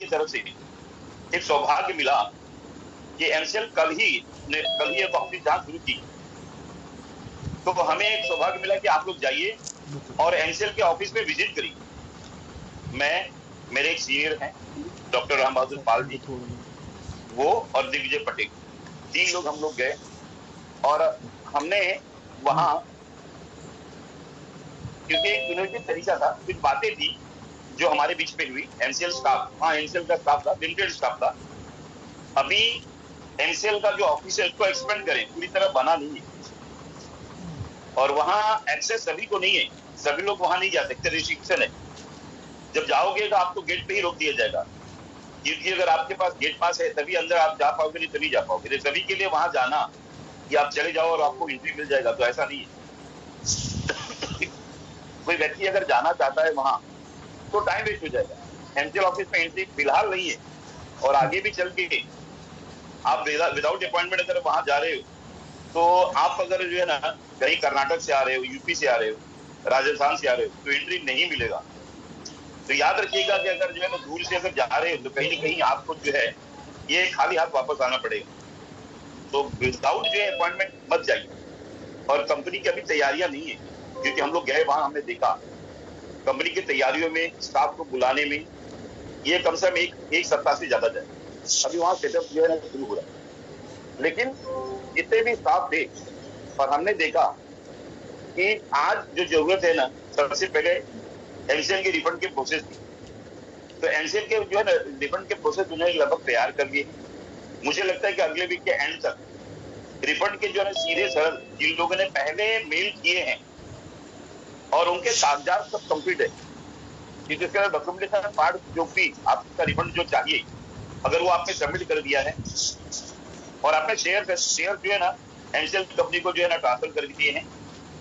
की तरफ से एक सौभाग्य मिला कि एमसीएल कल ही एक ऑफिस जहां शुरू की, तो हमें एक सौभाग्य मिला कि आप लोग जाइए और एमसीएल के ऑफिस में विजिट करिए। मैं, मेरे एक सीनियर हैं डॉक्टर राम बहादुर पाल जी, वो और दिग्विजय पटेल, 3 लोग हम लोग गए और हमने वहां, क्योंकि इनोवेटिव तरीका था, कुछ बातें थी जो हमारे बीच में हुई। एमसीएल स्टाफ, हाँ एमसीएल का स्टाफ था, लिमिटेड स्टाफ था। अभी एमसीएल का जो ऑफिस है उसको एक्सपेंड करें, पूरी तरह बना नहीं है और वहां एक्सेस सभी को नहीं है, सभी लोग वहां नहीं जा सकते, रिस्ट्रिक्शन है। जब जाओगे तो आपको गेट पे ही रोक दिया जाएगा, क्योंकि अगर आपके पास गेट पास है तभी अंदर आप जा पाओगे, नहीं तभी जा पाओगे। सभी के लिए वहां जाना कि आप चले जाओ और आपको एंट्री मिल जाएगा, तो ऐसा नहीं है। कोई व्यक्ति अगर जाना चाहता है वहां तो टाइम वेस्ट हो जाएगा। एमसीएल ऑफिस में एंट्री फिलहाल नहीं है और आगे भी चल के आप विदाउट अपॉइंटमेंट अगर वहां जा रहे हो तो आप अगर जो है ना कहीं कर्नाटक से आ रहे हो, यूपी से आ रहे हो, राजस्थान से आ रहे हो, तो एंट्री नहीं मिलेगा। तो याद रखिएगा कि अगर जो है ना दूर से अगर जा रहे हो तो कहीं ना कहीं आपको जो है ये खाली हाथ वापस आना पड़ेगा। तो विदाउट जो है अपॉइंटमेंट मत जाइए। और कंपनी की अभी तैयारियां नहीं है, क्योंकि हम लोग गए वहां, हमने देखा कंपनी की तैयारियों में स्टाफ को बुलाने में ये कम से कम एक सप्ताह से ज्यादा जाए। अभी वहां सेटअप जो है ना शुरू हो रहा है, लेकिन जितने भी स्टाफ थे और हमने देखा कि आज जो जरूरत है ना, सबसे पहले एमसीएल के रिफंड के प्रोसेस थी। तो एमसीएल के जो है ना रिफंड के प्रोसेस उन्होंने लगभग तैयार कर लिए। मुझे लगता है कि अगले वीक के एंड तक रिफंड के जो है ना सीधे सरल जिन लोगों ने पहले मेल किए हैं और उनके कागजात सब कंप्लीट है, क्योंकि इसका डॉक्यूमेंटेशन पार्ट जो भी आपका रिफंड जो चाहिए अगर वो आपने सबमिट कर दिया है और आपने शेयर जो है ना एमसीएल कंपनी को जो है ना ट्रांसफर कर दिए हैं,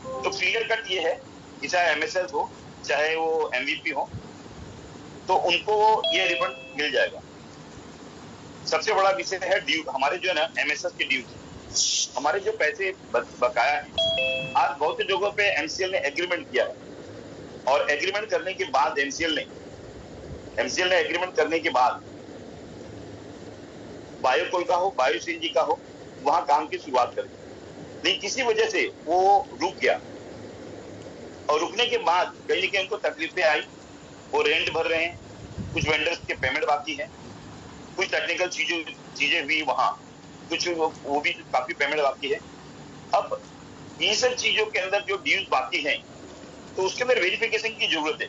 तो क्लियर कट ये है कि चाहे एमएसएल हो चाहे वो एमवीपी हो, तो उनको ये रिफंड मिल जाएगा। सबसे बड़ा विषय है ड्यू, हमारे जो है ना एमएसएस के ड्यू, हमारे जो पैसे बकाया है। आज बहुत सी जगहों पे एमसीएल ने एग्रीमेंट किया है और एग्रीमेंट करने के बाद एमसीएल ने एग्रीमेंट करने के बाद बायो कोल का हो, बायो सीएनजी का हो, वहां काम की शुरुआत कर दी, लेकिन किसी वजह से वो रुक गया और रुकने के बाद कहीं ना कहीं उनको तकलीफें आई। वो रेंट भर रहे हैं, कुछ वेंडर्स के पेमेंट बाकी है, कुछ टेक्निकल चीजें हुई वहां, कुछ वो भी काफी पेमेंट बाकी है। अब इन सब चीजों के अंदर जो ड्यूज बाकी हैं तो उसके अंदर वेरिफिकेशन की जरूरत है।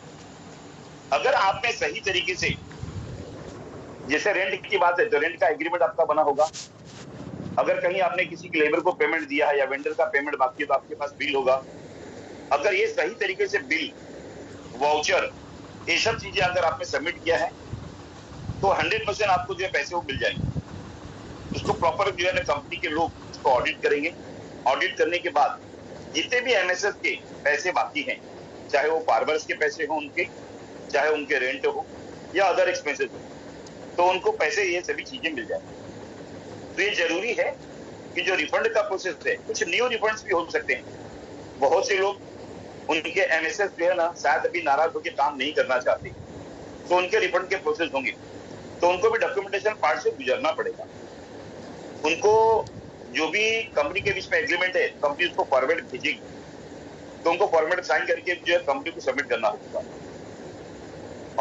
अगर आपने सही तरीके से, जैसे रेंट की बात है तो रेंट का एग्रीमेंट आपका बना होगा। अगर कहीं आपने किसी की लेबर को पेमेंट दिया है या वेंडर का पेमेंट बाकी है तो आपके पास बिल होगा। अगर ये सही तरीके से बिल, वाउचर, ये सब चीजें अगर आपने सबमिट किया है तो 100% आपको जो है पैसे वो मिल जाएंगे। उसको प्रॉपर जो है ना कंपनी के लोग उसको ऑडिट करेंगे। ऑडिट करने के बाद जितने भी एमएसएस के पैसे बाकी हैं, चाहे वो फार्मर्स के पैसे हो उनके, चाहे उनके रेंट हो या अदर एक्सपेंसेस हो, तो उनको पैसे ये सभी चीजें मिल जाए। तो ये जरूरी है कि जो रिफंड का प्रोसेस है, कुछ न्यू रिफंड्स भी हो सकते हैं। बहुत से लोग उनके एमएसएस जो है ना शायद अभी नाराज होकर काम नहीं करना चाहते, तो उनके रिफंड के प्रोसेस होंगे, तो उनको भी डॉक्यूमेंटेशन पार्ट से गुजरना पड़ेगा। उनको जो भी कंपनी के बीच में एग्रीमेंट है, कंपनी उसको फॉर्मेट भेजेगी, तो उनको फॉर्मेट साइन करके जो है कंपनी को सबमिट करना होगा।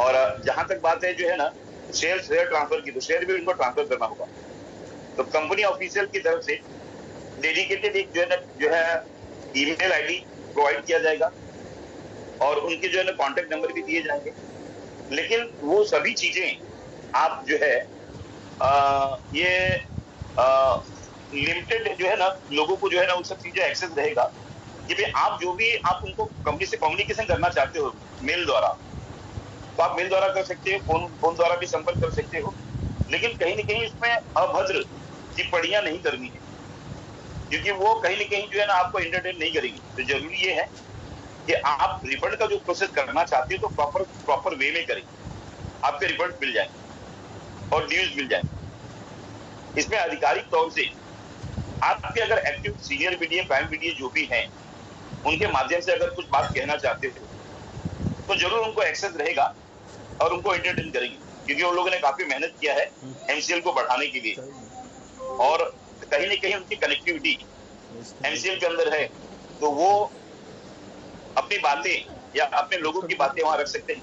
और जहां तक बात है जो है ना शेयर ट्रांसफर की, तो शेयर भी उनको ट्रांसफर करना होगा। तो कंपनी ऑफिशियल की तरफ से डेडिकेटेड एक जो है ईमेल आईडी प्रोवाइड किया जाएगा और उनके जो है ना कॉन्टेक्ट नंबर भी दिए जाएंगे। लेकिन वो सभी चीजें आप जो है ये लिमिटेड जो है ना लोगों को जो है ना उन सब चीजें एक्सेस रहेगा कि भाई आप जो भी आप उनको कंपनी से कम्युनिकेशन करना चाहते हो मेल द्वारा, तो आप मेल द्वारा कर सकते हो, फोन द्वारा भी संपर्क कर सकते हो। लेकिन कहीं ना कहीं इसमें अभद्र टिप्पणियां नहीं करनी है, क्योंकि वो कहीं ना कहीं जो है ना आपको एंटरटेन नहीं करेंगी। तो जरूरी ये है कि आप रिफंड का जो प्रोसेस करना चाहते हो तो प्रॉपर वे में करें, आपके रिफंड मिल जाएंगे और ड्यूज मिल जाएंगे। इसमें आधिकारिक तौर से आपके अगर active senior BDA, prime BDA जो भी हैं, उनके माध्यम से अगर कुछ बात कहना चाहते हो तो जरूर उनको एक्सेस रहेगा और उनको एंटरटेन करेंगे। क्योंकि उन लोगों ने काफी मेहनत किया है एमसीएल को बढ़ाने के लिए, और कहीं ना कहीं उनकी कनेक्टिविटी एमसीएल के अंदर है, तो वो अपनी बातें या अपने लोगों की बातें वहां रख सकते हैं,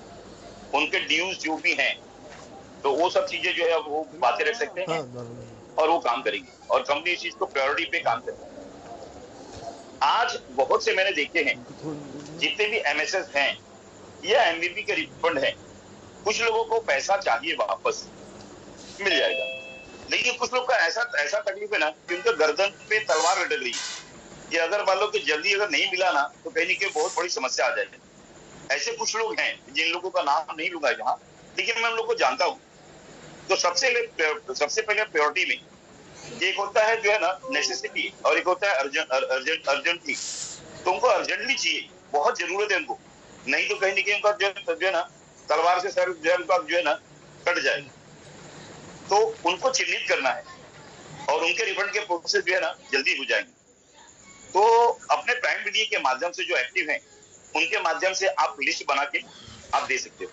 उनके ड्यूज जो भी हैं, तो वो सब चीजें जो है वो बातें रख सकते हैं और वो काम करेंगे, और कंपनी इस चीज को प्रायोरिटी पे काम करेगी। आज बहुत से मैंने देखे हैं जितने भी एमएसएस हैं या एमवीपी के रिफंड है, कुछ लोगों को पैसा चाहिए वापस, मिल जाएगा, लेकिन कुछ लोग का ऐसा ऐसा तकलीफ है ना कि उनके गर्दन पे तलवार लटक रही है कि अगर मान लो कि जल्दी अगर नहीं मिला ना तो कहीं ना कहीं बहुत बड़ी समस्या आ जाएगी। ऐसे कुछ लोग हैं जिन लोगों का नाम नहीं लूंगा यहाँ, लेकिन मैं उन लोग को जानता हूँ। तो सबसे पहले प्रायोरिटी में एक होता है जो है ना नेसेसिटी, और एक होता है अर्जेंटली। तो उनको अर्जेंटली चाहिए, बहुत जरूरत है उनको, नहीं तो कहीं ना कहीं उनका जो है ना तलवार से सर जो है उनका जो है ना कट जाए। तो उनको चिन्हित करना है और उनके रिफंड के प्रोसेस जो है ना जल्दी हो जाएंगे। तो अपने प्राइम मीडिया के माध्यम से जो एक्टिव हैं उनके माध्यम से आप लिस्ट बना के आप दे सकते हो।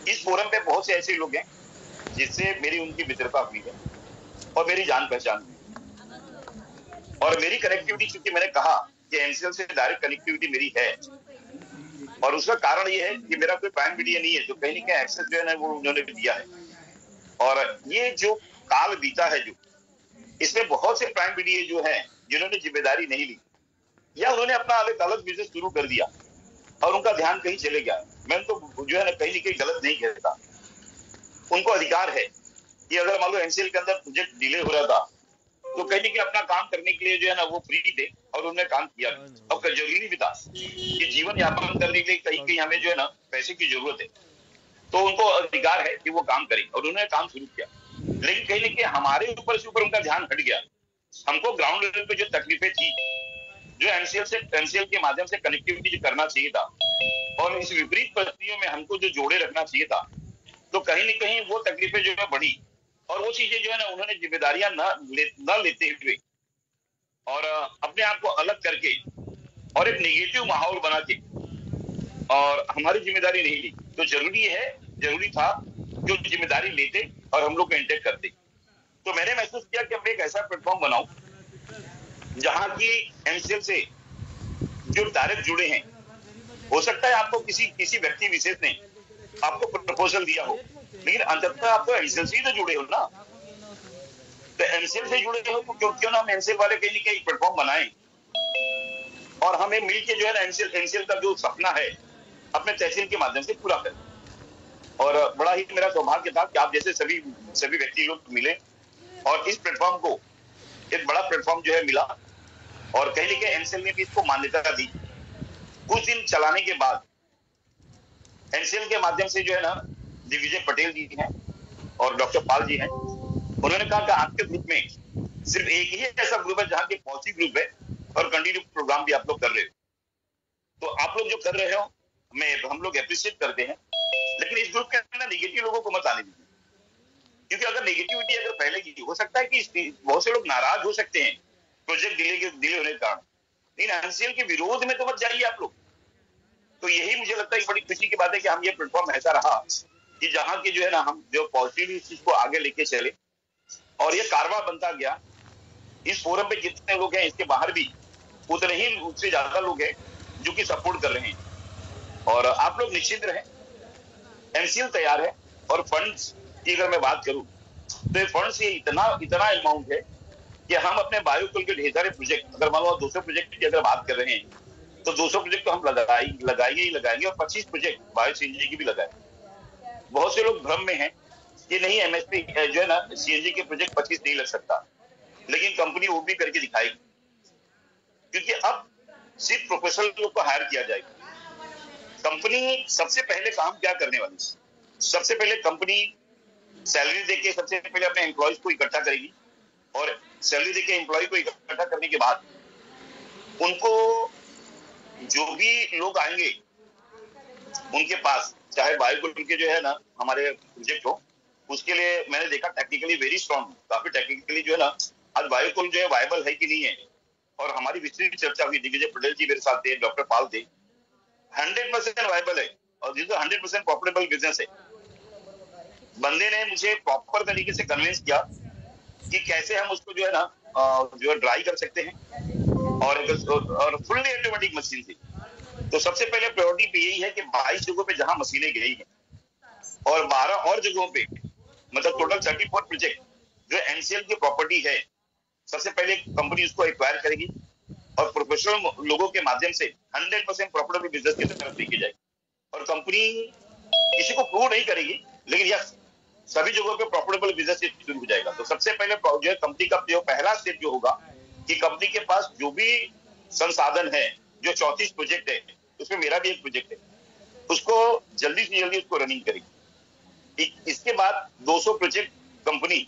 इस फोरम पे बहुत से ऐसे लोग हैं जिससे मेरी उनकी मित्रता हुई है और मेरी जान पहचान हुई है, और मेरी कनेक्टिविटी, चूंकि मैंने कहा कि एमसीएल से डायरेक्ट कनेक्टिविटी मेरी है, और उसका कारण ये है कि मेरा कोई प्राइम मीडिया नहीं है जो कहीं ना कहीं एक्सेस जो है ना वो उन्होंने दिया है। और ये जो काल बीता है, जो इसमें बहुत से प्राइम मीडिया जो है जिन्होंने जिम्मेदारी नहीं ली या उन्होंने अपना अलग बिजनेस शुरू कर दिया और उनका ध्यान कहीं चले गया, मैं उनको जो है ना कहीं ना कहीं गलत नहीं कहता। उनको अधिकार है कि अगर मान लो एमसीएल के अंदर प्रोजेक्ट डिले हो रहा था तो कहीं ना कहीं अपना काम करने के लिए जो है ना वो फ्री थे और उन्होंने काम किया। अब जरूरी भी था कि जीवन यापन करने के लिए कहीं कहीं हमें जो है ना पैसे की जरूरत है, तो उनको अधिकार है कि वो काम करें, और उन्होंने काम शुरू किया। लेकिन कहीं ना कहीं हमारे ऊपर से उनका ध्यान हट गया। हमको ग्राउंड लेवल पे जो तकलीफें थी, जो एमसीएल के माध्यम से कनेक्टिविटी जो करना चाहिए था, और इस विपरीत परिस्थितियों में हमको जो जोड़े रखना चाहिए था, तो कहीं ना कहीं वो तकलीफें जो है बढ़ी, और वो चीजें जो है ना उन्होंने जिम्मेदारियां न लेते हुए और अपने आप को अलग करके और एक नेगेटिव माहौल बना के और हमारी जिम्मेदारी नहीं ली। तो जरूरी था जो जिम्मेदारी लेते और हम लोग को इंटेक्ट करते। तो मैंने महसूस किया कि मैं एक ऐसा प्लेटफॉर्म बनाऊं जहां की एमसीएल से जो डायरेक्ट जुड़े हैं, हो सकता है आपको किसी व्यक्ति विशेष ने आपको प्रपोजल दिया हो, लेकिन अंततः आप तो एमसीएल से ही तो जुड़े हो ना। तो एमसीएल से जुड़े हो तो क्यों ना हम एमसीएल वाले कहीं ना कहीं प्लेटफॉर्म बनाएं और हमें मिलकर जो है ना एमसीएल का जो सपना है अपने तहसील के माध्यम से पूरा करें। और बड़ा ही मेरा सौभाग्य था कि आप जैसे सभी व्यक्ति लोग मिले और इस प्लेटफॉर्म को एक बड़ा प्लेटफॉर्म जो है मिला, और कहीं ना कहीं एमसीएल ने भी इसको मान्यता दी। कुछ दिन चलाने के बाद एमसीएल के माध्यम से जो है ना दिग्विजय पटेल जी हैं और डॉक्टर पाल जी हैं, उन्होंने कहा कि आपके ग्रुप में सिर्फ एक ही ऐसा ग्रुप है जहां की पॉलिसी ग्रुप है और कंटिन्यू प्रोग्राम भी आप लोग कर रहे हो। तो आप लोग जो कर रहे हो हम लोग अप्रिशिएट करते हैं, लेकिन इस ग्रुप के अंदर नेगेटिव लोगों को मत आने दीजिए, क्योंकि अगर नेगेटिविटी अगर फैलेगी हो सकता है कि बहुत से लोग नाराज हो सकते हैं प्रोजेक्ट डिले होने के कारण, लेकिन एमसीएल के विरोध में तो मत जाइए आप लोग। तो यही मुझे लगता है बड़ी खुशी की बात है कि हम ये प्लेटफॉर्म ऐसा रहा कि जहां की जो है ना हम जो पॉजिटिव इस चीज को आगे लेके चले, और ये कारवा बनता गया। इस फोरम पे जितने लोग हैं इसके बाहर भी उतने ही उससे ज्यादा लोग हैं जो कि सपोर्ट कर रहे हैं, और आप लोग निश्चिंत रहें, एमसीएल तैयार है। और फंड्स की अगर मैं बात करूं तो फंड्स ये इतना अमाउंट है कि हम अपने बायोकुल के ढेर सारे प्रोजेक्ट, अगर मान लो 200 प्रोजेक्ट की अगर बात कर रहे हैं तो 200 प्रोजेक्ट तो हम लगाएंगे और 25 प्रोजेक्ट बायो सीएनजी की भी लगाएंगे। बहुत से लोग भ्रम में हैं कि नहीं एमएसपी जो है ना सीएनजी के प्रोजेक्ट 25 नहीं लग सकता, लेकिन कंपनी वो भी करके दिखाएगी, क्योंकि अब सिर्फ प्रोफेशनल लोग को हायर किया जाएगा। कंपनी सबसे पहले काम क्या करने वाली है, सबसे पहले कंपनी सैलरी देके सबसे पहले अपने एम्प्लॉयज को इकट्ठा करेगी, और सैलरी देके एम्प्लॉय को इकट्ठा करने के बाद उनको जो भी लोग आएंगे उनके पास, चाहे बायोकुल के जो है ना हमारे प्रोजेक्ट हो, उसके लिए मैंने देखा टेक्निकली वेरी स्ट्रॉन्ग, काफी टेक्निकली जो है ना आज बायोकुल जो है वायबल है कि नहीं है। और हमारी विस्तृत चर्चा हुई, दिग्विजय पटेल जी मेरे साथ थे, डॉक्टर पाल थे, 100% वायबल है और दिस 100% प्रॉफिटेबल बिजनेस है। बंदे ने मुझे प्रॉपर तरीके से कन्विंस किया कि कैसे हम उसको जो है ना जो है ड्राई कर सकते हैं, और फुल्ली ऑटोमेटिक मशीन थी। तो सबसे पहले प्रायोरिटी पे यही है कि 22 जगहों पे जहां मशीनें गई हैं और 12 और जगहों पे, मतलब टोटल 34 प्रोजेक्ट जो एनसीएल की प्रॉपर्टी है, सबसे पहले कंपनी उसको एक्वायर करेगी और प्रोफेशनल लोगों के माध्यम से 100% प्रॉफिटेबल बिजनेस की तरफ लेके जाएगी। और कंपनी किसी को प्रूव नहीं करेगी, लेकिन यह सभी जगहों पे प्रॉफिटेबल बिजनेस शुरू हो जाएगा। तो सबसे पहले जो है कंपनी का जो पहला स्टेप जो होगा कि कंपनी के पास जो भी संसाधन है, जो 34 प्रोजेक्ट है, उसमें मेरा भी एक प्रोजेक्ट है, उसको जल्दी से जल्दी उसको रनिंग करेगी। इसके बाद 200 प्रोजेक्ट कंपनी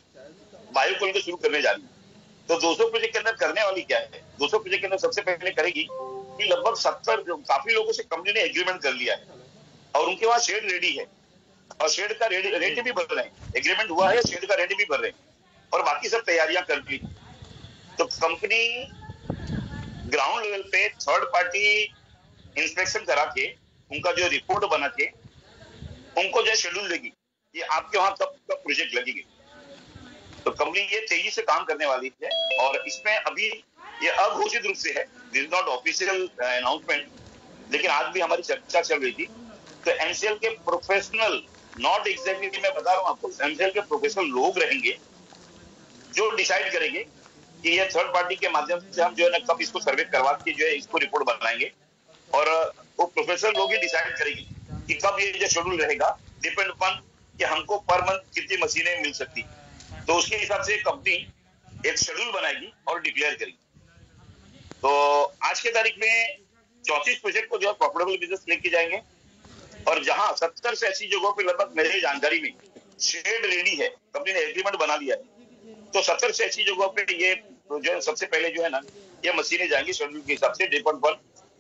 बायोकोल के शुरू करने जा रही है। तो 200 प्रोजेक्ट के अंदर करने वाली क्या है? 200 प्रोजेक्ट के अंदर सबसे पहले करेगी कि लगभग 70 काफी लोगों से कंपनी ने एग्रीमेंट कर लिया है और उनके वहां शेड रेडी है और शेड का रेट भी भर रहे हैं, एग्रीमेंट हुआ है, शेड का रेट भी भर रहे हैं और बाकी सब तैयारियां कर ली। तो कंपनी ग्राउंड लेवल पे थर्ड पार्टी इंस्पेक्शन करा के उनका जो रिपोर्ट बना के उनको जो शेड्यूल देगी कि आपके वहां कब कब प्रोजेक्ट लगेगी। तो कंपनी ये तेजी से काम करने वाली है और इसमें अभी ये अघोषित रूप से है, this is not official announcement, लेकिन आज भी हमारी चर्चा चल रही थी। तो एनसीएल के प्रोफेशनल, नॉट एग्जैक्टली मैं बता रहा हूं आपको, एनसीएल के प्रोफेशनल लोग रहेंगे जो डिसाइड करेंगे कि ये थर्ड पार्टी के माध्यम से हम जो है ना कब इसको सर्वे करवा के जो है इसको रिपोर्ट बनाएंगे और वो प्रोफेशनल लोग ही डिसाइड करेंगे कि कब ये जो शेड्यूल रहेगा, डिपेंड अपॉन कि हमको पर मंथ कितनी मशीनें मिल सकती। तो उसके हिसाब से कंपनी एक शेड्यूल बनाएगी और डिक्लेयर करेगी। तो आज के तारीख में 34 प्रोजेक्ट को जो है प्रॉफिटेबल बिजनेस लेके जाएंगे और जहां 70 से 80 जगहों पे लगभग मेरी जानकारी में शेड रेडी है, कंपनी ने एग्रीमेंट बना लिया है। तो 70 से 80 जगहों पे ये जो है सबसे पहले जो है ना ये मशीनें जाएंगी शेड्यूल के हिसाब से, डिपेंड अपॉन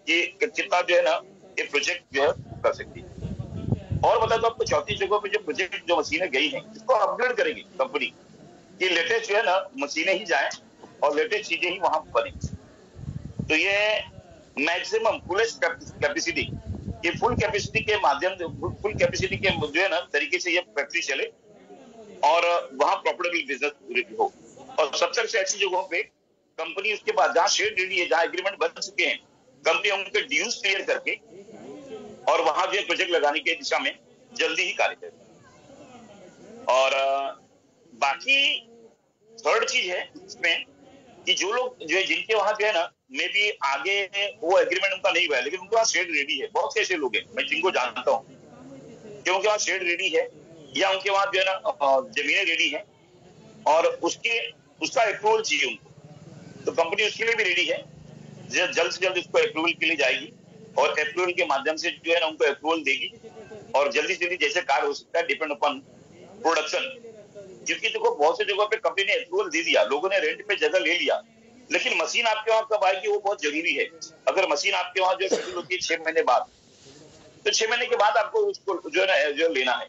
कि कितना जो है ना ये प्रोजेक्ट जो है कर सकती है। और बता दो आपको 34 जगहों पे जो प्रोजेक्ट जो मशीनें गई हैं इसको अपग्रेड करेगी कंपनी, ये लेटेस्ट जो है ना मशीनें ही जाए और लेटेस्ट चीजें ही वहां बने। तो ये मैक्सिमम फुलेस्ट कैपेसिटी, ये फुल कैपेसिटी के माध्यम से, फुल कैपेसिटी के जो है ना तरीके से ये फैक्ट्री चले और वहां प्रॉफिटेबल बिजनेस हो। और 70 से 80 जगहों पे कंपनी उसके बाद जहां शेड रेडी है, जहां एग्रीमेंट बन चुके हैं, कंपनी उनके ड्यूज क्लियर करके और वहां जो प्रोजेक्ट लगाने की दिशा में जल्दी ही कार्य करें। और बाकी थर्ड चीज है इसमें कि जो लोग जो है जिनके वहां जो है ना मे भी आगे वो एग्रीमेंट उनका नहीं हुआ है, लेकिन उनके वहां शेड रेडी है, बहुत से ऐसे लोग हैं मैं जिनको जानता हूँ कि उनके वहां शेड रेडी है या उनके वहां जो है ना जमीनें रेडी है और उसका अप्रूवल चाहिए उनको, तो कंपनी उसके लिए भी रेडी है, जल्द से जल्द उसको अप्रूवल के लिए जाएगी और अप्रूवल के माध्यम से जो है ना उनको अप्रूवल देगी और जल्दी से जल्दी जैसे कार्य हो सकता है, डिपेंड अपॉन प्रोडक्शन। क्योंकि देखो बहुत से जगहों पे कंपनी ने अप्रूवल दे दिया, लोगों ने रेंट पे जगह ले लिया, लेकिन मशीन आपके वहां कब आएगी वो बहुत जरूरी है। अगर मशीन आपके वहां जो शेड्यूल होती है 6 महीने बाद, तो 6 महीने के बाद आपको उसको जो है ना जो लेना है।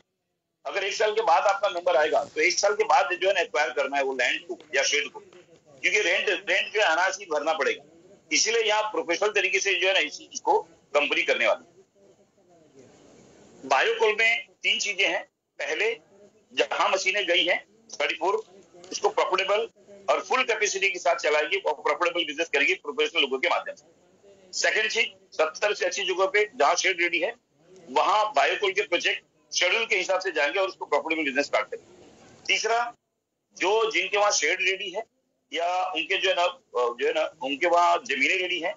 अगर 1 साल के बाद आपका नंबर आएगा तो 1 साल के बाद जो है ना एक्वायर करना है वो लैंड को या शेड को, क्योंकि रेंट जो है अनाज ही भरना पड़ेगा। इसीलिए यहाँ प्रोफेशनल तरीके से जो है ना इस चीज को कंपनी करने वाली। बायोकोल में 3 चीजें हैं। पहले जहां मशीनें गई हैं 34, इसको प्रॉफिटेबल और फुल कैपेसिटी के साथ चलाएगी और प्रॉफिटेबल बिजनेस करेगी प्रोफेशनल लोगों के माध्यम से। सेकंड चीज 70 से 80 जगहों पे जहां शेड रेडी है वहां बायोकोल के प्रोजेक्ट शेड्यूल के हिसाब से जाएंगे और उसको प्रॉफिटेबल बिजनेस स्टार्ट करेंगे। तीसरा, जो जिनके वहां शेड रेडी है या उनके जो है ना उनके वहां जमीनें रेडी है,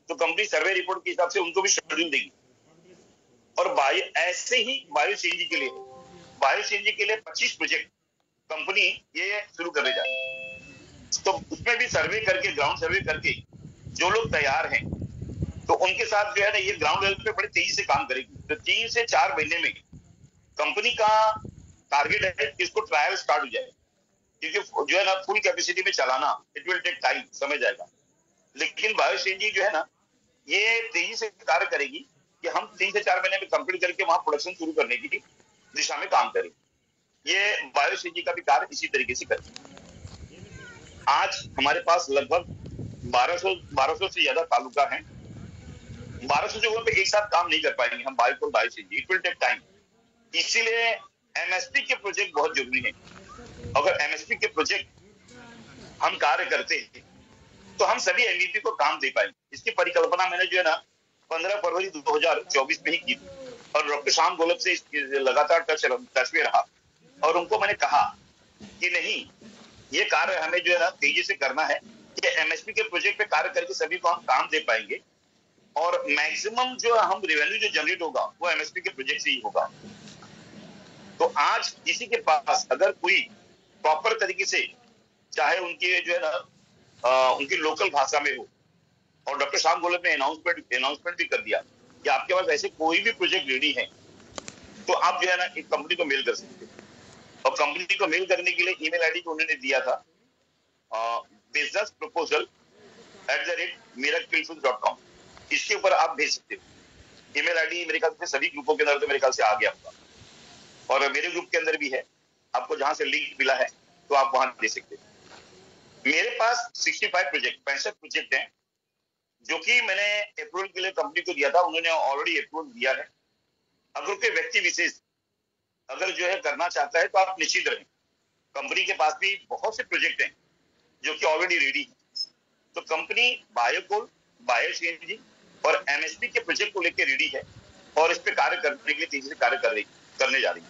तो कंपनी सर्वे रिपोर्ट के हिसाब से उनको भी शेड्यूल देगी। और ऐसे ही बायो सीएनजी के लिए 25 प्रोजेक्ट कंपनी ये शुरू करने जा रही है। तो उसमें भी सर्वे करके, ग्राउंड सर्वे करके जो लोग तैयार हैं तो उनके साथ जो है ना ये ग्राउंड लेवल पे बड़ी तेजी से काम करेगी। तो 3 से 4 महीने में कंपनी का टारगेट है कि इसको ट्रायल स्टार्ट हो जाए, क्योंकि जो है ना फुल कैपेसिटी में चलाना इट विल टेक टाइम, समय जाएगा। लेकिन बायो सीएनजी जो है ना ये तेजी से कार्य करेगी कि हम 3 से 4 महीने में कंप्लीट करके वहां प्रोडक्शन शुरू करने की दिशा में काम करें। ये बायो सीएनजी का भी कार्य इसी तरीके से करें। आज हमारे पास लगभग 1200 से ज्यादा तालुका हैं। 1200 जगहों पे एक साथ काम नहीं कर पाएंगे हम bio CNG, it will take time. इसीलिए एमएसपी के प्रोजेक्ट बहुत जरूरी है। अगर एमएसपी के प्रोजेक्ट हम कार्य करते हैं तो हम सभी एमवीपी को काम दे पाएंगे। इसकी परिकल्पना मैंने जो है ना 15 फरवरी 2024 में ही की थी और डॉक्टर श्याम गोलब से लगातार टच में रहा और उनको मैंने कहा कि नहीं, ये कार्य हमें जो है ना तेजी से करना है कि एमएसपी के प्रोजेक्ट पे कार्य करके सभी को हम काम दे पाएंगे और मैक्सिमम जो हम रेवेन्यू जो जनरेट होगा वो एमएसपी के प्रोजेक्ट से ही होगा। तो आज किसी के पास अगर कोई प्रॉपर तरीके से, चाहे उनकी जो है ना उनकी लोकल भाषा में हो, और डॉक्टर श्याम गोलब ने अनाउंसमेंट भी कर दिया कि आपके पास ऐसे कोई भी प्रोजेक्ट रेडी है तो आप जो है ना एक कंपनी को मेल कर सकते हैं। और कंपनी को मेल करने के लिए ईमेल आईडी को उन्होंने दिया था business proposal @miraclefoods.com। इसके ऊपर आप भेज सकते हो। ईमेल आईडी मेरे ख्याल से सभी ग्रुपों के अंदर तो मेरे ख्याल से आ गया होगा और मेरे ग्रुप के अंदर भी है, आपको जहां से लिंक मिला है तो आप वहां दे सकते हो। मेरे पास 65 प्रोजेक्ट हैं जो कि मैंने अप्रूवल के लिए कंपनी को दिया था, उन्होंने ऑलरेडी अप्रूवल दिया है। अगर कोई व्यक्ति विशेष अगर जो है करना चाहता है तो आप निश्चित रहें, कंपनी के पास भी बहुत से प्रोजेक्ट हैं जो कि ऑलरेडी रेडी है। तो कंपनी बायोकोल, बायो सीएनजी और एमएसपी के प्रोजेक्ट को लेकर रेडी है और इस पे कार्य करने के लिए तेजी से कार्य करने जा रही है।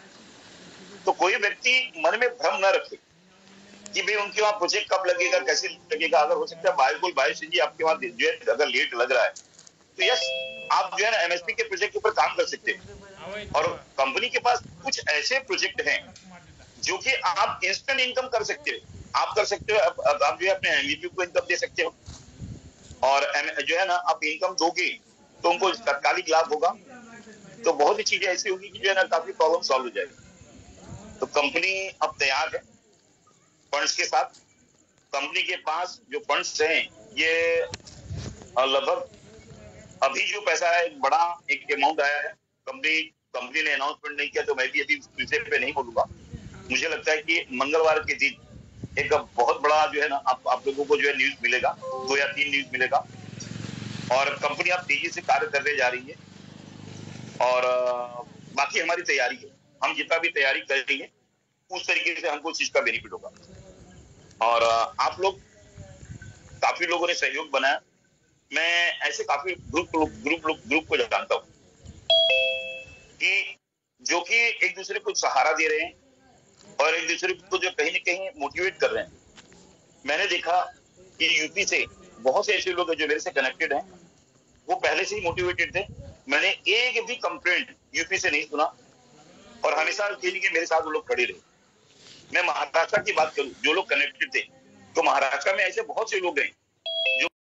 तो कोई व्यक्ति मन में भ्रम न रखे कि भाई उनके वहां प्रोजेक्ट कब लगेगा, कैसे लगेगा। अगर हो सकता है बायोकोल, बायो सीएनजी आपके वहां जो है अगर लेट लग रहा है तो यस, आप जो है ना एमएसपी के प्रोजेक्ट के ऊपर काम कर सकते हैं। और कंपनी के पास कुछ ऐसे प्रोजेक्ट हैं जो कि आप इंस्टेंट इनकम कर सकते हो। आप कर सकते हो, आप जो है अपने एमवीपी को इनकम दे सकते हो और जो है ना आप इनकम दोगे तो उनको तात्कालिक लाभ होगा। तो बहुत सी चीजें ऐसी होगी कि जो है ना काफी प्रॉब्लम सॉल्व हो जाएगी। तो कंपनी अब तैयार है फंड्स के साथ। कंपनी के पास जो फंड्स हैं ये लगभग अभी जो पैसा है बड़ा एक अमाउंट आया है। कंपनी ने अनाउंसमेंट नहीं किया तो मैं भी अभी इस विषय पे नहीं बोलूंगा। मुझे लगता है कि मंगलवार के दिन एक बहुत बड़ा जो है ना आप लोगों को जो है न्यूज मिलेगा, 2 या 3 न्यूज मिलेगा और कंपनी अब तेजी से कार्य करने जा रही है और बाकी हमारी तैयारी है। हम जितना भी तैयारी कर रही है उस तरीके से हमको उस चीज का बेनिफिट होगा। और आप लोग काफी लोगों ने सहयोग बनाया। मैं ऐसे काफी ग्रुप को जानता हूँ कि जो कि एक दूसरे को सहारा दे रहे हैं और एक दूसरे को जो कहीं ना कहीं मोटिवेट कर रहे हैं। मैंने देखा कि यूपी से बहुत से ऐसे लोग हैं जो मेरे से कनेक्टेड हैं, वो पहले से ही मोटिवेटेड थे। मैंने एक भी कंप्लेंट यूपी से नहीं सुना और हमेशा के लिए मेरे साथ वो लोग खड़े रहे। मैं महाराष्ट्र की बात करूं, जो लोग कनेक्टेड थे, तो महाराष्ट्र में ऐसे बहुत से लोग हैं